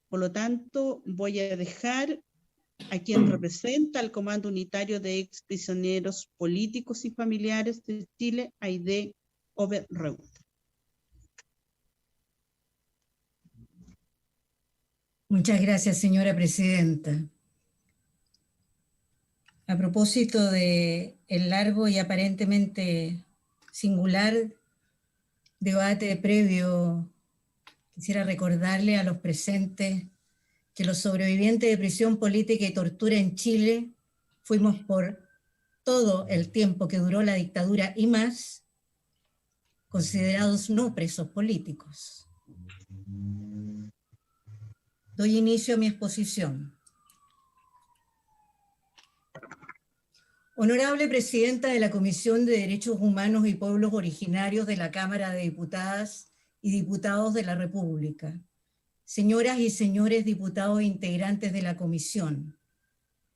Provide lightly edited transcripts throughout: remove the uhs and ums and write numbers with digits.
Por lo tanto, voy a dejar a quien representa al Comando Unitario de Exprisioneros Políticos y Familiares de Chile, Aide Oberreut. Muchas gracias, señora presidenta. A propósito de el largo y aparentemente singular debate previo, quisiera recordarle a los presentes que los sobrevivientes de prisión política y tortura en Chile fuimos por todo el tiempo que duró la dictadura y más, considerados no presos políticos. Doy inicio a mi exposición. Honorable Presidenta de la Comisión de Derechos Humanos y Pueblos Originarios de la Cámara de Diputadas y Diputados de la República, señoras y señores diputados integrantes de la Comisión,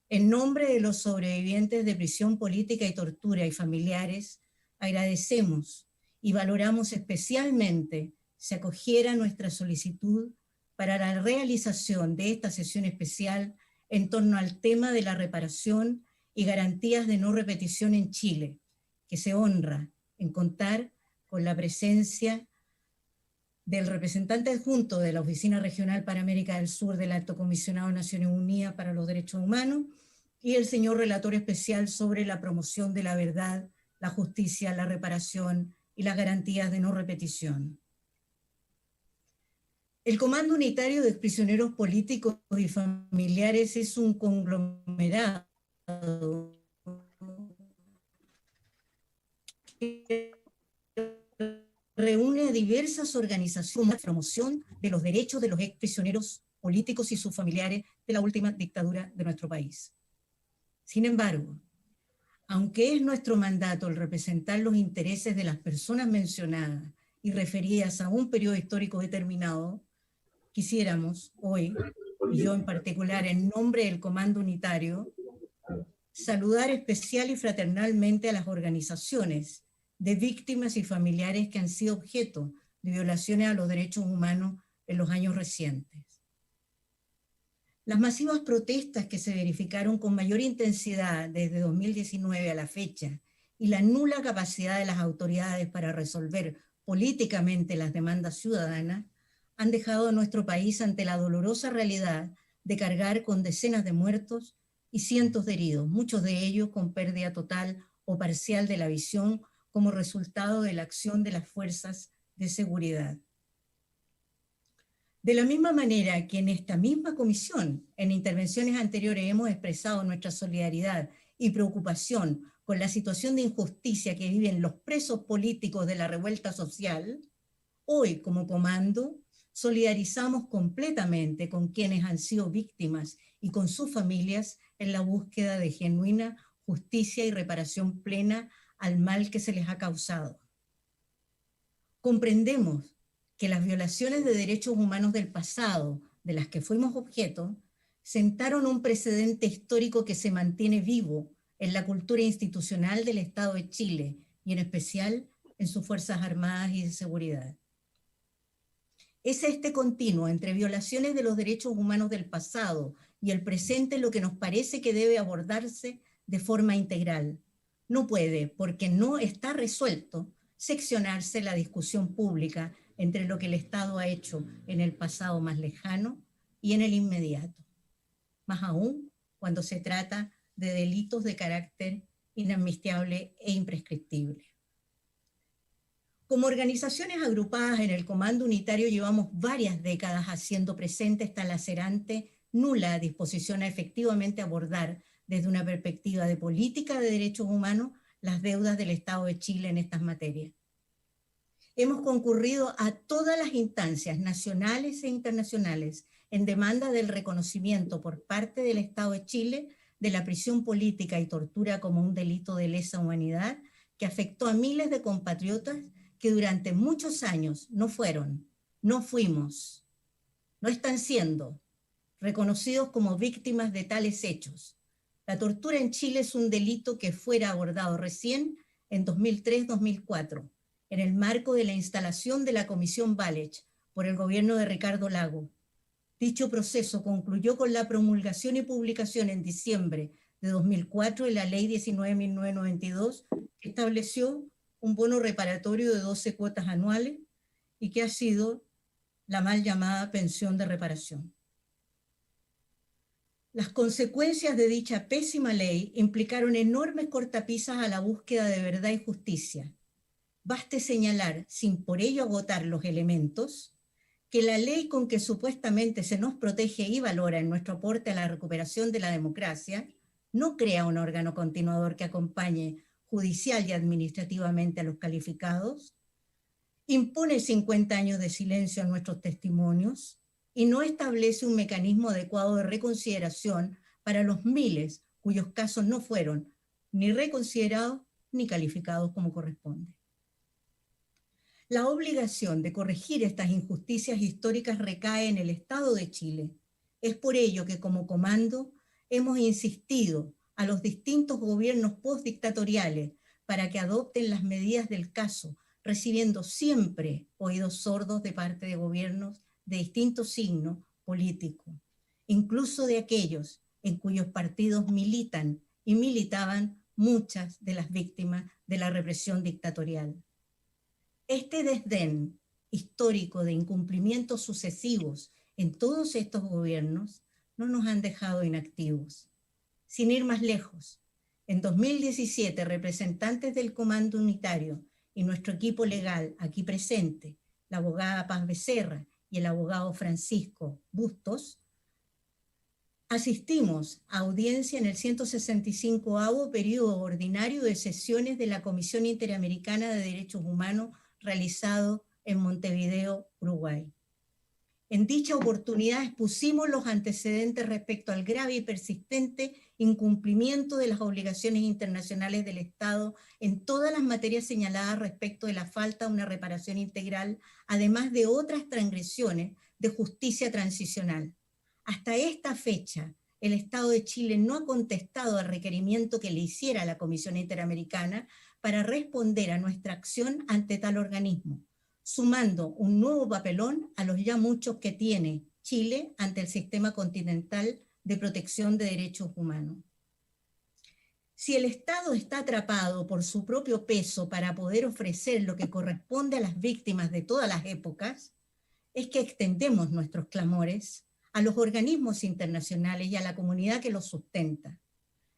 en nombre de los sobrevivientes de prisión política y tortura y familiares, agradecemos y valoramos especialmente se acogiera nuestra solicitud para la realización de esta sesión especial en torno al tema de la reparación y garantías de no repetición en Chile, que se honra en contar con la presencia del representante adjunto de la Oficina Regional para América del Sur del Alto Comisionado de Naciones Unidas para los Derechos Humanos y el señor relator especial sobre la promoción de la verdad, la justicia, la reparación y las garantías de no repetición. El Comando Unitario de Exprisioneros Políticos y Familiares es un conglomerado que reúne a diversas organizaciones de promoción de los derechos de los exprisioneros políticos y sus familiares de la última dictadura de nuestro país. Sin embargo, aunque es nuestro mandato el representar los intereses de las personas mencionadas y referidas a un periodo histórico determinado, quisiéramos hoy, y yo en particular en nombre del Comando Unitario, saludar especial y fraternalmente a las organizaciones de víctimas y familiares que han sido objeto de violaciones a los derechos humanos en los años recientes. Las masivas protestas que se verificaron con mayor intensidad desde 2019 a la fecha y la nula capacidad de las autoridades para resolver políticamente las demandas ciudadanas han dejado a nuestro país ante la dolorosa realidad de cargar con decenas de muertos y cientos de heridos, muchos de ellos con pérdida total o parcial de la visión como resultado de la acción de las fuerzas de seguridad. De la misma manera que en esta misma comisión, en intervenciones anteriores hemos expresado nuestra solidaridad y preocupación con la situación de injusticia que viven los presos políticos de la revuelta social, hoy como comando solidarizamos completamente con quienes han sido víctimas y con sus familias en la búsqueda de genuina justicia y reparación plena al mal que se les ha causado. Comprendemos que las violaciones de derechos humanos del pasado, de las que fuimos objeto, sentaron un precedente histórico que se mantiene vivo en la cultura institucional del Estado de Chile y en especial en sus Fuerzas Armadas y de Seguridad. Es este continuo entre violaciones de los derechos humanos del pasado y el presente lo que nos parece que debe abordarse de forma integral. No puede, porque no está resuelto, seccionarse la discusión pública entre lo que el Estado ha hecho en el pasado más lejano y en el inmediato. Más aún cuando se trata de delitos de carácter inamnistiable e imprescriptible. Como organizaciones agrupadas en el Comando Unitario llevamos varias décadas haciendo presente esta lacerante, nula disposición a efectivamente abordar desde una perspectiva de política de derechos humanos las deudas del Estado de Chile en estas materias. Hemos concurrido a todas las instancias nacionales e internacionales en demanda del reconocimiento por parte del Estado de Chile de la prisión política y tortura como un delito de lesa humanidad que afectó a miles de compatriotas que durante muchos años no fuimos, no están siendo reconocidos como víctimas de tales hechos. La tortura en Chile es un delito que fuera abordado recién en 2003-2004, en el marco de la instalación de la Comisión Walech por el gobierno de Ricardo Lagos. Dicho proceso concluyó con la promulgación y publicación en diciembre de 2004 de la Ley 19.992, que estableció un bono reparatorio de 12 cuotas anuales y que ha sido la mal llamada pensión de reparación. Las consecuencias de dicha pésima ley implicaron enormes cortapisas a la búsqueda de verdad y justicia. Baste señalar, sin por ello agotar los elementos, que la ley con que supuestamente se nos protege y valora en nuestro aporte a la recuperación de la democracia no crea un órgano continuador que acompañe judicial y administrativamente a los calificados, impone 50 años de silencio a nuestros testimonios y no establece un mecanismo adecuado de reconsideración para los miles cuyos casos no fueron ni reconsiderados ni calificados como corresponde. La obligación de corregir estas injusticias históricas recae en el Estado de Chile. Es por ello que como comando hemos insistido a los distintos gobiernos postdictatoriales para que adopten las medidas del caso, recibiendo siempre oídos sordos de parte de gobiernos de distintos signos políticos, incluso de aquellos en cuyos partidos militan y militaban muchas de las víctimas de la represión dictatorial. Este desdén histórico de incumplimientos sucesivos en todos estos gobiernos no nos han dejado inactivos. Sin ir más lejos, en 2017 representantes del Comando Unitario y nuestro equipo legal aquí presente, la abogada Paz Becerra y el abogado Francisco Bustos, asistimos a audiencia en el 165º periodo ordinario de sesiones de la Comisión Interamericana de Derechos Humanos realizado en Montevideo, Uruguay. En dicha oportunidad expusimos los antecedentes respecto al grave y persistente incumplimiento de las obligaciones internacionales del Estado en todas las materias señaladas respecto de la falta de una reparación integral, además de otras transgresiones de justicia transicional. Hasta esta fecha, el Estado de Chile no ha contestado al requerimiento que le hiciera la Comisión Interamericana para responder a nuestra acción ante tal organismo, sumando un nuevo papelón a los ya muchos que tiene Chile ante el Sistema Continental de Protección de Derechos Humanos. Si el Estado está atrapado por su propio peso para poder ofrecer lo que corresponde a las víctimas de todas las épocas, es que extendemos nuestros clamores a los organismos internacionales y a la comunidad que los sustenta.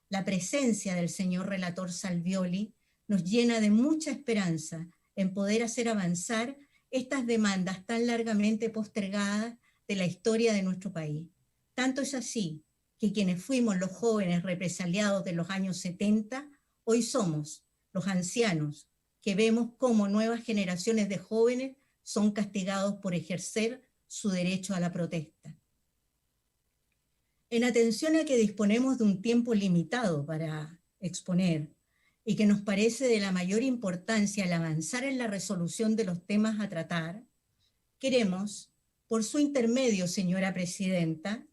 La presencia del señor relator Salvioli nos llena de mucha esperanza en poder hacer avanzar estas demandas tan largamente postergadas de la historia de nuestro país. Tanto es así que quienes fuimos los jóvenes represaliados de los años 70, hoy somos los ancianos que vemos cómo nuevas generaciones de jóvenes son castigados por ejercer su derecho a la protesta. En atención a que disponemos de un tiempo limitado para exponer y que nos parece de la mayor importancia el avanzar en la resolución de los temas a tratar, queremos, por su intermedio, señora presidenta,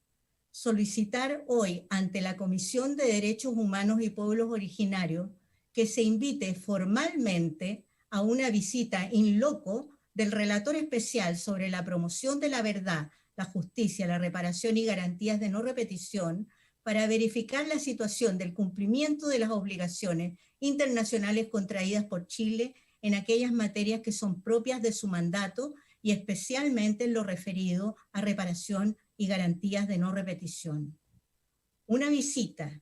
solicitar hoy ante la Comisión de Derechos Humanos y Pueblos Originarios que se invite formalmente a una visita in loco del relator especial sobre la promoción de la verdad, la justicia, la reparación y garantías de no repetición para verificar la situación del cumplimiento de las obligaciones internacionales contraídas por Chile en aquellas materias que son propias de su mandato y especialmente en lo referido a reparación y garantías de no repetición. Una visita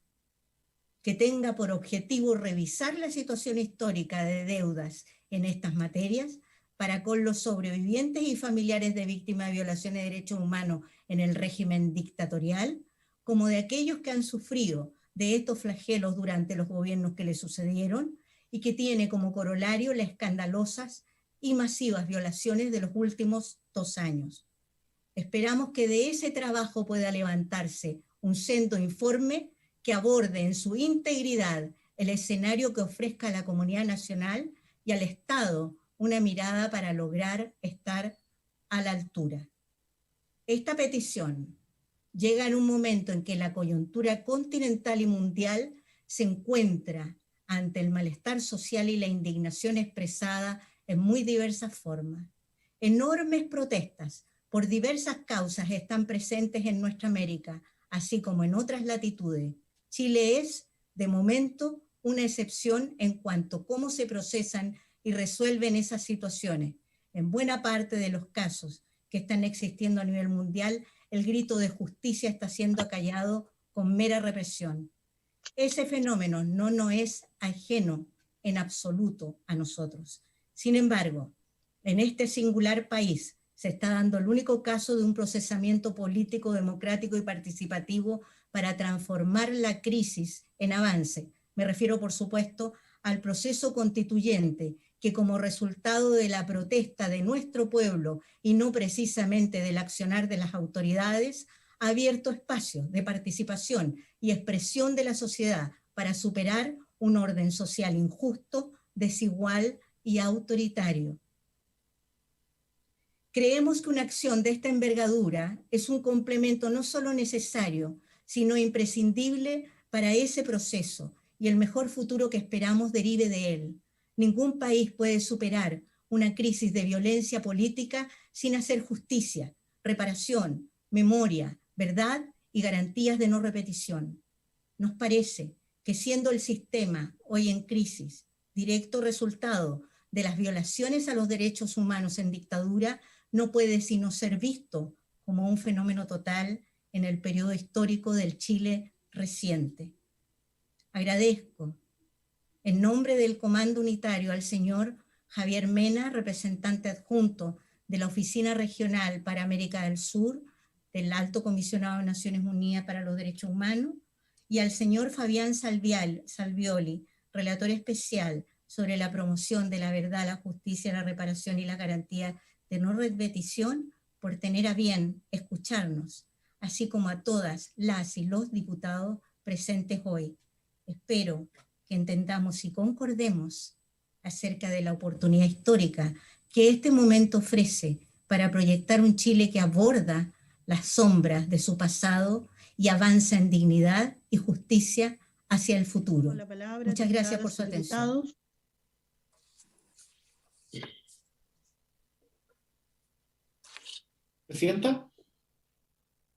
que tenga por objetivo revisar la situación histórica de deudas en estas materias para con los sobrevivientes y familiares de víctimas de violaciones de derechos humanos en el régimen dictatorial, como de aquellos que han sufrido de estos flagelos durante los gobiernos que le sucedieron y que tiene como corolario las escandalosas y masivas violaciones de los últimos 2 años. Esperamos que de ese trabajo pueda levantarse un sendo informe que aborde en su integridad el escenario que ofrezca a la comunidad nacional y al Estado una mirada para lograr estar a la altura. Esta petición llega en un momento en que la coyuntura continental y mundial se encuentra ante el malestar social y la indignación expresada en muy diversas formas. Enormes protestas por diversas causas están presentes en nuestra América, así como en otras latitudes. Chile es, de momento, una excepción en cuanto a cómo se procesan y resuelven esas situaciones. En buena parte de los casos que están existiendo a nivel mundial, el grito de justicia está siendo acallado con mera represión. Ese fenómeno no nos es ajeno en absoluto a nosotros. Sin embargo, en este singular país se está dando el único caso de un procesamiento político, democrático y participativo para transformar la crisis en avance. Me refiero, por supuesto, al proceso constituyente, que como resultado de la protesta de nuestro pueblo y no precisamente del accionar de las autoridades, ha abierto espacios de participación y expresión de la sociedad para superar un orden social injusto, desigual y autoritario. Creemos que una acción de esta envergadura es un complemento no solo necesario, sino imprescindible para ese proceso y el mejor futuro que esperamos derive de él. Ningún país puede superar una crisis de violencia política sin hacer justicia, reparación, memoria, verdad y garantías de no repetición. Nos parece que siendo el sistema hoy en crisis, directo resultado de las violaciones a los derechos humanos en dictadura, no puede sino ser visto como un fenómeno total en el periodo histórico del Chile reciente. Agradezco en nombre del Comando Unitario al señor Javier Mena, representante adjunto de la Oficina Regional para América del Sur, del Alto Comisionado de Naciones Unidas para los Derechos Humanos, y al señor Fabián Salvioli, relator especial sobre la promoción de la verdad, la justicia, la reparación y la garantía de no repetición, por tener a bien escucharnos, así como a todas las y los diputados presentes hoy. Espero que entendamos y concordemos acerca de la oportunidad histórica que este momento ofrece para proyectar un Chile que aborda las sombras de su pasado y avanza en dignidad y justicia hacia el futuro. Muchas gracias por su atención. Presidenta.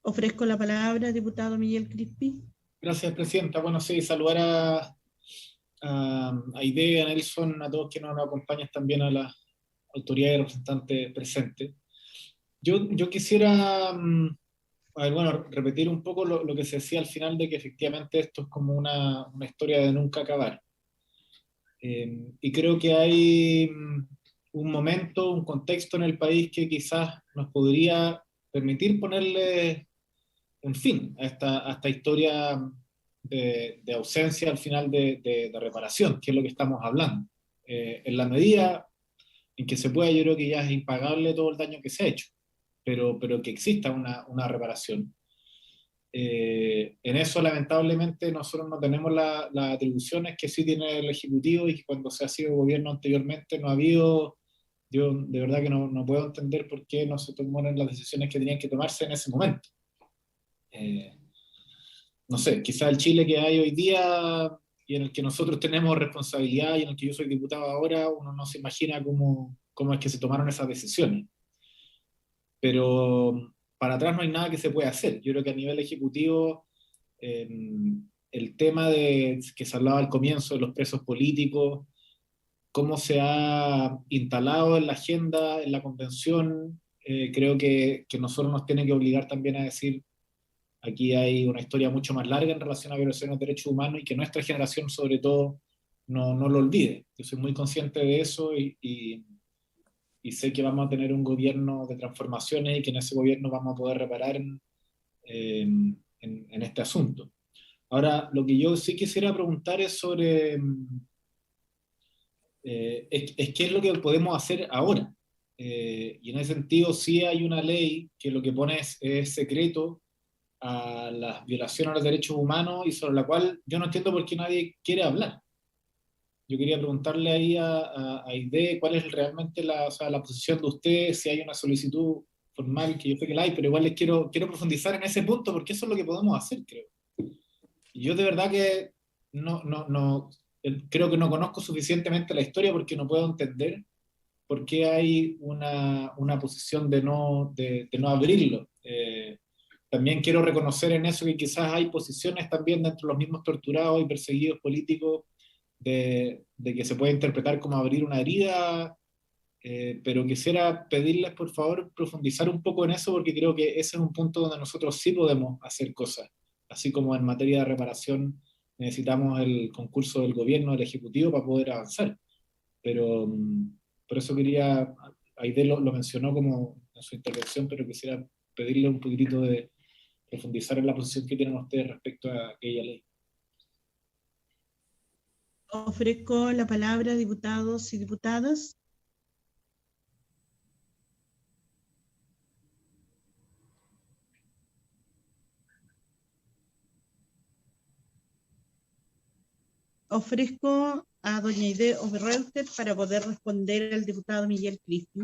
Ofrezco la palabra, diputado Miguel Crispi. Gracias, Presidenta. Bueno, sí, saludar a Aide, a Nelson, a todos quienes nos acompañan, también a las autoridades y representantes presentes. Yo quisiera, bueno, repetir un poco lo que se decía al final, de que efectivamente esto es como una historia de nunca acabar. Y creo que hay un momento, un contexto en el país que quizás nos podría permitir ponerle un fin a esta historia de ausencia al final de reparación, que es lo que estamos hablando. En la medida en que se pueda, yo creo que ya es impagable todo el daño que se ha hecho, pero que exista una reparación. En eso, lamentablemente, nosotros no tenemos las atribuciones que sí tiene el Ejecutivo, y que cuando se ha sido gobierno anteriormente no ha habido. Yo de verdad que no puedo entender por qué no se tomaron las decisiones que tenían que tomarse en ese momento. No sé, quizá el Chile que hay hoy día y en el que nosotros tenemos responsabilidad y en el que yo soy diputado ahora, uno no se imagina cómo es que se tomaron esas decisiones. Pero para atrás no hay nada que se pueda hacer. Yo creo que a nivel ejecutivo, el tema que se hablaba al comienzo de los presos políticos, cómo se ha instalado en la agenda, en la convención, creo que nosotros nos tiene que obligar también a decir: aquí hay una historia mucho más larga en relación a violaciones de derechos humanos, y que nuestra generación, sobre todo, no lo olvide. Yo soy muy consciente de eso, y sé que vamos a tener un gobierno de transformaciones, y que en ese gobierno vamos a poder reparar en este asunto. Ahora, lo que yo sí quisiera preguntar es sobre qué es lo que podemos hacer ahora. Y en ese sentido sí hay una ley que lo que pone es secreto a las violaciones a los derechos humanos, y sobre la cual yo no entiendo por qué nadie quiere hablar. Yo quería preguntarle ahí a Aide cuál es realmente la posición de usted, si hay una solicitud formal, que yo sé que la hay, pero igual les quiero profundizar en ese punto, porque eso es lo que podemos hacer, creo. Y yo de verdad que creo que no conozco suficientemente la historia, porque no puedo entender por qué hay una posición de no abrirlo. También quiero reconocer en eso que quizás hay posiciones también dentro de los mismos torturados y perseguidos políticos de que se puede interpretar como abrir una herida, pero quisiera pedirles por favor profundizar un poco en eso, porque creo que ese es un punto donde nosotros sí podemos hacer cosas, así como en materia de reparación necesitamos el concurso del gobierno, del Ejecutivo para poder avanzar. Pero por eso quería, Aide lo mencionó como en su intervención, pero quisiera pedirle un poquitito de profundizar en la posición que tienen ustedes respecto a aquella ley. Ofrezco la palabra a diputados y diputadas. Ofrezco a doña Aide Oberreuter para poder responder al diputado Miguel Crispi.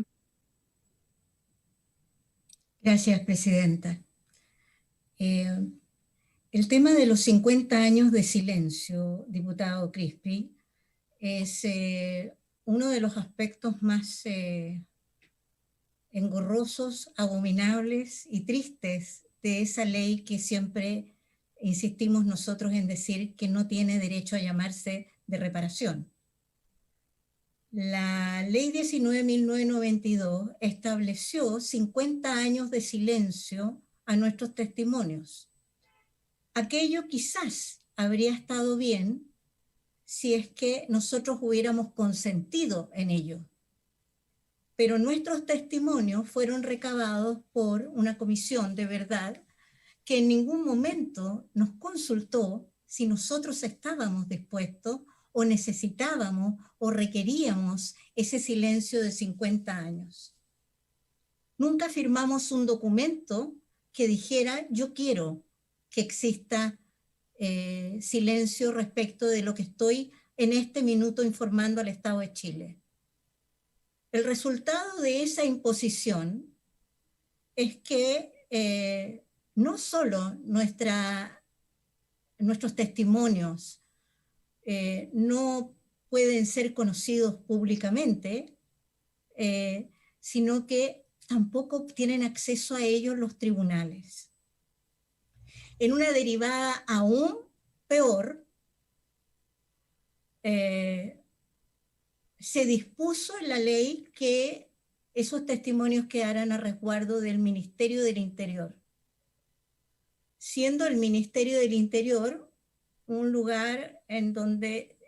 Gracias, presidenta. El tema de los 50 años de silencio, diputado Crispi, es uno de los aspectos más engorrosos, abominables y tristes de esa ley que siempre insistimos nosotros en decir que no tiene derecho a llamarse de reparación. La ley 19.992 estableció 50 años de silencio a nuestros testimonios. Aquello quizás habría estado bien si es que nosotros hubiéramos consentido en ello. Pero nuestros testimonios fueron recabados por una comisión de verdad que en ningún momento nos consultó si nosotros estábamos dispuestos o necesitábamos o requeríamos ese silencio de 50 años. Nunca firmamos un documento que dijera yo quiero que exista silencio respecto de lo que estoy en este minuto informando al Estado de Chile. El resultado de esa imposición es que no solo nuestros testimonios no pueden ser conocidos públicamente, sino que tampoco tienen acceso a ellos los tribunales. En una derivada aún peor, se dispuso en la ley que esos testimonios quedaran a resguardo del Ministerio del Interior, siendo el Ministerio del Interior un lugar en donde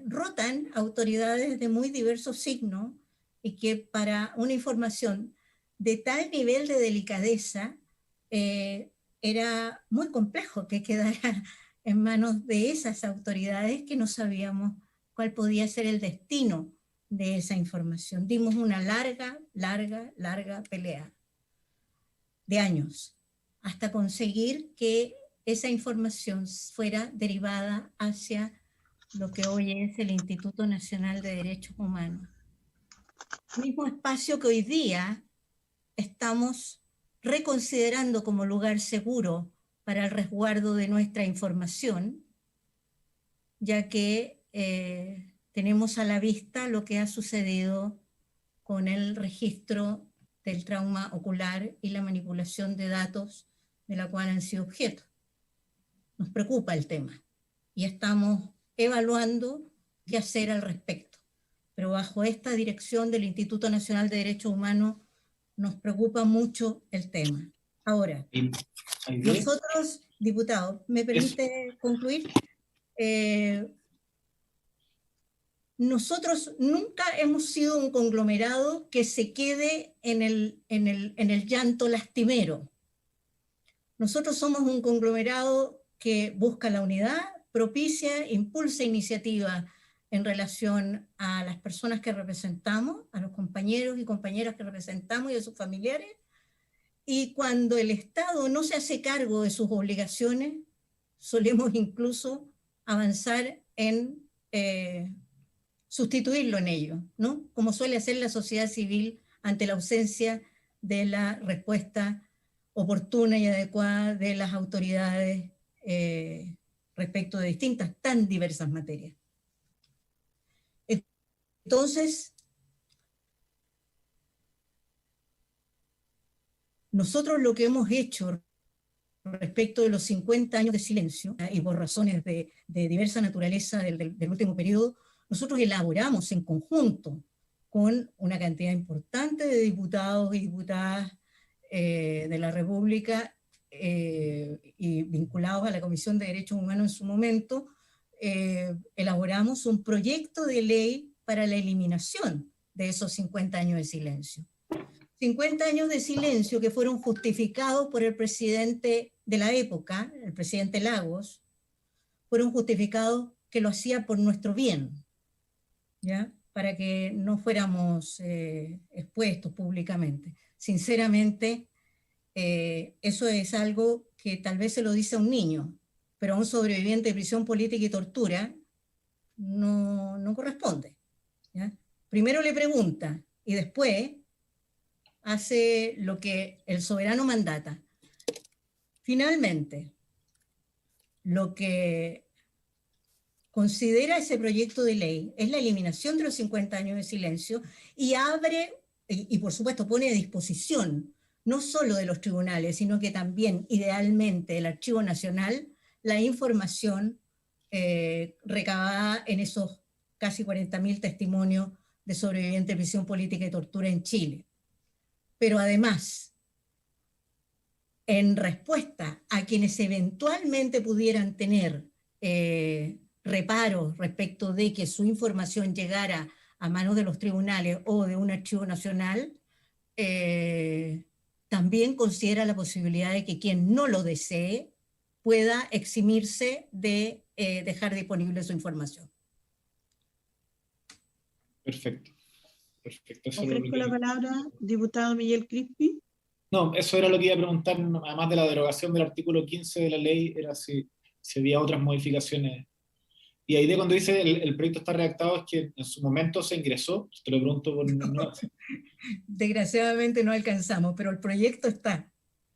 rotan autoridades de muy diversos signos y que para una información de tal nivel de delicadeza era muy complejo que quedara en manos de esas autoridades que no sabíamos cuál podía ser el destino de esa información. Dimos una larga pelea de años hasta conseguir que esa información fuera derivada hacia lo que hoy es el Instituto Nacional de Derechos Humanos. Mismo espacio que hoy día estamos reconsiderando como lugar seguro para el resguardo de nuestra información, ya que tenemos a la vista lo que ha sucedido con el registro del trauma ocular y la manipulación de datos de la cual han sido objeto. Nos preocupa el tema y estamos evaluando qué hacer al respecto. Pero bajo esta dirección del Instituto Nacional de Derechos Humanos nos preocupa mucho el tema. Ahora, nosotros, diputado, ¿me permite concluir? Nosotros nunca hemos sido un conglomerado que se quede en el llanto lastimero. Nosotros somos un conglomerado que busca la unidad, propicia, impulsa iniciativas en relación a las personas que representamos, a los compañeros y compañeras que representamos y a sus familiares, y cuando el Estado no se hace cargo de sus obligaciones, solemos incluso avanzar en sustituirlo en ello, ¿no? Como suele hacer la sociedad civil ante la ausencia de la respuesta oportuna y adecuada de las autoridades respecto de distintas, tan diversas materias. Entonces, Nosotros lo que hemos hecho respecto de los 50 años de silencio, y por razones de diversa naturaleza del último periodo, nosotros elaboramos en conjunto con una cantidad importante de diputados y diputadas de la República y vinculados a la Comisión de Derechos Humanos en su momento, elaboramos un proyecto de ley para la eliminación de esos 50 años de silencio. 50 años de silencio que fueron justificados por el presidente de la época, el presidente Lagos, fueron justificados que lo hacía por nuestro bien, ¿ya? Para que no fuéramos expuestos públicamente. Sinceramente, eso es algo que tal vez se lo dice a un niño, pero a un sobreviviente de prisión política y tortura no corresponde, ¿ya? Primero le pregunta y después hace lo que el soberano mandata. Finalmente, lo que considera ese proyecto de ley es la eliminación de los 50 años de silencio y abre, y por supuesto pone a disposición, no solo de los tribunales, sino que también, idealmente, del Archivo Nacional, la información recabada en esos casi 40.000 testimonios de sobrevivientes de prisión política y tortura en Chile. Pero además, en respuesta a quienes eventualmente pudieran tener reparos respecto de que su información llegara a manos de los tribunales o de un archivo nacional, también considera la posibilidad de que quien no lo desee pueda eximirse de dejar disponible su información. Perfecto. Perfecto. Ofrezco la palabra, diputado Miguel Crispi. No, eso era lo que iba a preguntar, además de la derogación del artículo 15 de la ley, era si había otras modificaciones. Y ahí de cuando dice el proyecto está redactado, es que en su momento se ingresó, te lo pregunto por ignorancia. Desgraciadamente no alcanzamos, pero el proyecto está.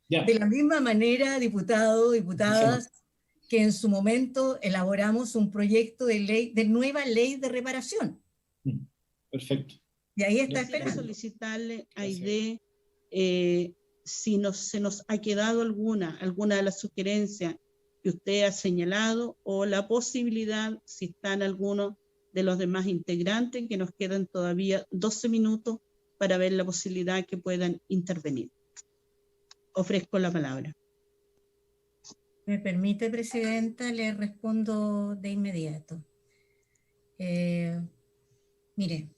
Ya. De la misma manera, diputados, diputadas, que en su momento elaboramos un proyecto de ley, de nueva ley de reparación. Perfecto. Y ahí está Quisiera esperando. solicitarle a Aide si se nos ha quedado alguna de las sugerencias que usted ha señalado o la posibilidad, si están algunos de los demás integrantes, que nos quedan todavía 12 minutos para ver la posibilidad que puedan intervenir. Ofrezco la palabra. ¿Me permite, Presidenta? Le respondo de inmediato. Mire,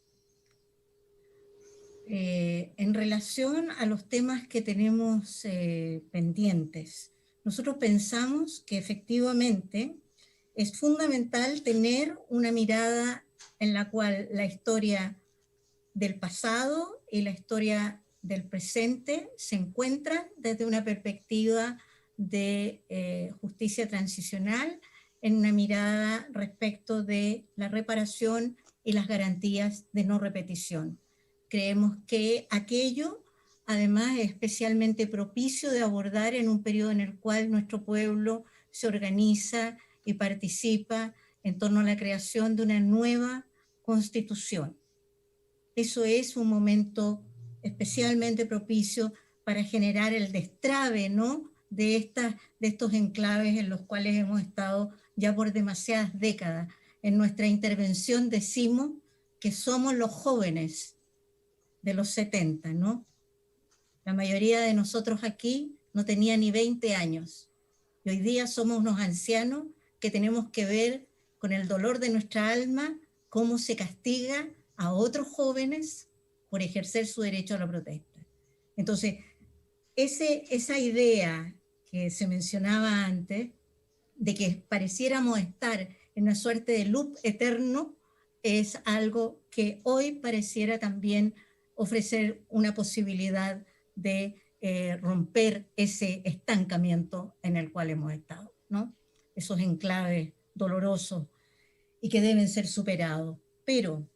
en relación a los temas que tenemos pendientes, nosotros pensamos que efectivamente es fundamental tener una mirada en la cual la historia del pasado y la historia del presente se encuentran desde una perspectiva de justicia transicional, en una mirada respecto de la reparación y las garantías de no repetición. Creemos que aquello, además, es especialmente propicio de abordar en un periodo en el cual nuestro pueblo se organiza y participa en torno a la creación de una nueva constitución. Eso es un momento especialmente propicio para generar el destrabe, ¿no?, de estos enclaves en los cuales hemos estado ya por demasiadas décadas. En nuestra intervención decimos que somos los jóvenes de los 70, ¿no? La mayoría de nosotros aquí no tenía ni 20 años. Y hoy día somos unos ancianos que tenemos que ver con el dolor de nuestra alma cómo se castiga a otros jóvenes por ejercer su derecho a la protesta. Entonces, esa idea que se mencionaba antes, de que pareciéramos estar en una suerte de loop eterno, es algo que hoy pareciera también ofrecer una posibilidad de romper ese estancamiento en el cual hemos estado, ¿no? Esos enclaves dolorosos y que deben ser superados. Pero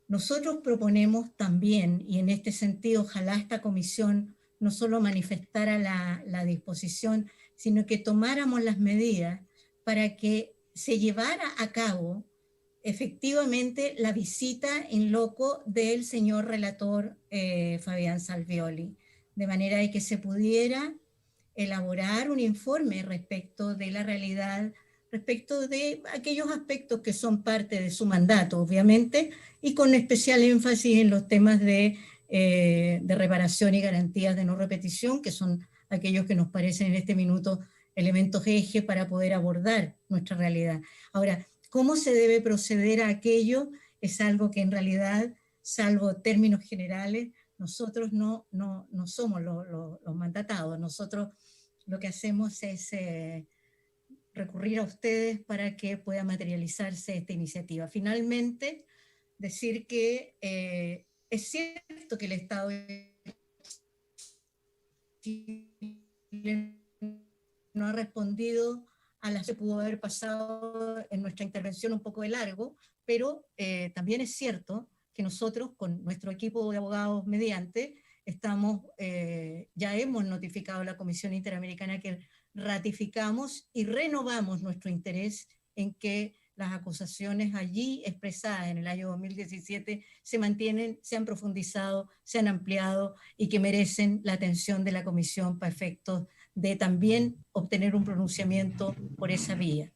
nosotros proponemos también, y en este sentido ojalá esta comisión no solo manifestara la disposición, sino que tomáramos las medidas para que se llevara a cabo efectivamente la visita in loco del señor relator Fabián Salvioli, de manera de que se pudiera elaborar un informe respecto de la realidad, respecto de aquellos aspectos que son parte de su mandato, obviamente, y con especial énfasis en los temas de reparación y garantías de no repetición, que son aquellos que nos parecen en este minuto elementos eje para poder abordar nuestra realidad. Ahora, ¿cómo se debe proceder a aquello? Es algo que en realidad, salvo términos generales, nosotros no somos los mandatados. Nosotros lo que hacemos es recurrir a ustedes para que pueda materializarse esta iniciativa. Finalmente, decir que es cierto que el Estado no ha respondido a las que pudo haber pasado en nuestra intervención un poco de largo, pero también es cierto que nosotros, con nuestro equipo de abogados mediante, ya hemos notificado a la Comisión Interamericana que ratificamos y renovamos nuestro interés en que las acusaciones allí expresadas en el año 2017 se mantienen, se han profundizado, se han ampliado y que merecen la atención de la Comisión para efectos de también obtener un pronunciamiento por esa vía.